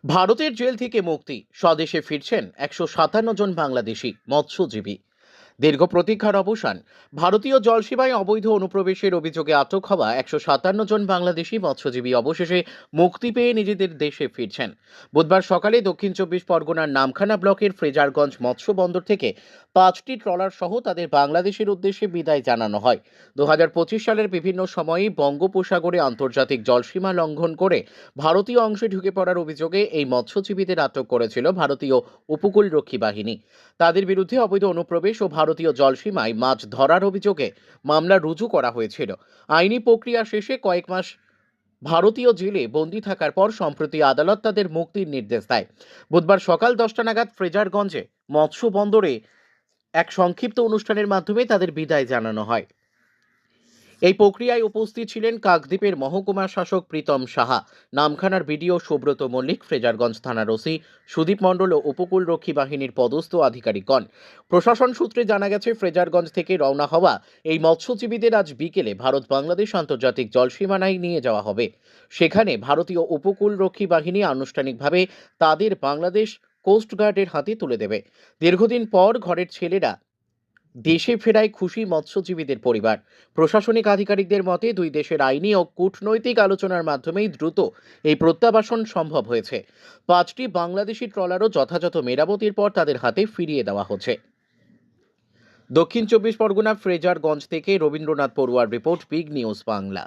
ভারতের জেল থেকে মুক্তি, স্বদেশে ফিরছেন ১৫৭ জন বাংলাদেশি মৎস্যজীবী। দীর্ঘ প্রতীক্ষার অবসান। ভারতীয় জলসীমায় অবৈধ অনুপ্রবেশের অভিযোগে আটক হওয়া ১৫৭ জন বাংলাদেশি মৎস্যজীবী অবশেষে মুক্তি পেয়ে নিজেদের দেশে ফিরছেন। বুধবার সকালে দক্ষিণ ২৪ পরগনার নামখানা ব্লকের ফ্রেজারগঞ্জ মৎস্য বন্দর থেকে ৫টি ট্রলার সহ তাদের বাংলাদেশের উদ্দেশ্যে বিদায় জানানো হয়। ২০২৫ সালের বিভিন্ন সময়ে বঙ্গোপসাগরে আন্তর্জাতিক জলসীমা লঙ্ঘন করে ভারতীয় অংশে ঢুকে পড়ার অভিযোগে এই মৎস্যজীবীদের আটক করেছিল ভারতীয় উপকূলরক্ষী বাহিনী। তাদের বিরুদ্ধে অবৈধ অনুপ্রবেশ ও ভারতীয় জলসীমায় মাছ ধরার অভিযোগে মামলা রুজু করা হয়েছিল। আইনি প্রক্রিয়া শেষে কয়েক মাস ভারতীয় জেলে বন্দী থাকার পর সম্প্রতি আদালত তাদের মুক্তির নির্দেশ দেয়। বুধবার সকাল ১০টা নাগাদ ফ্রেজারগঞ্জে মৎস্য বন্দরে এক সংক্ষিপ্ত অনুষ্ঠানের মাধ্যমে তাদের বিদায় জানানো হয়। এই প্রক্রিয়ায় উপস্থিত ছিলেন কাকদ্বীপের মহকুমা শাসক প্রীতম সাহা, নামখানার বিডিও সুব্রত মল্লিক, ফ্রেজারগঞ্জ থানার ওসি সুদীপ মণ্ডল ও উপকূলরক্ষী বাহিনীর পদস্থ আধিকারিকগণ। প্রশাসন সূত্রে জানা গেছে, ফ্রেজারগঞ্জ থেকে রওনা হওয়া এই মৎস্যজীবীদের আজ বিকেলে ভারত বাংলাদেশ আন্তর্জাতিক জলসীমানায় নিয়ে যাওয়া হবে। সেখানে ভারতীয় উপকূলরক্ষী বাহিনী আনুষ্ঠানিকভাবে তাদের বাংলাদেশ কোস্টগার্ডের হাতে তুলে দেবে। দীর্ঘদিন পর ঘরের ছেলেরা দেশে ফেরায় খুশি মৎস্যজীবীদের পরিবার। প্রশাসনিক আধিকারিকদের মতে, দুই দেশের আইনি ও কূটনৈতিক আলোচনার মাধ্যমেই দ্রুত এই প্রত্যাবাসন সম্ভব হয়েছে। ৫টি বাংলাদেশি ট্রলারও যথাযথ মেরামতির পর তাদের হাতে ফিরিয়ে দেওয়া হচ্ছে। দক্ষিণ ২৪ পরগনা ফ্রেজারগঞ্জ থেকে রবীন্দ্রনাথ পড়ুয়ার রিপোর্ট, বিগ নিউজ বাংলা।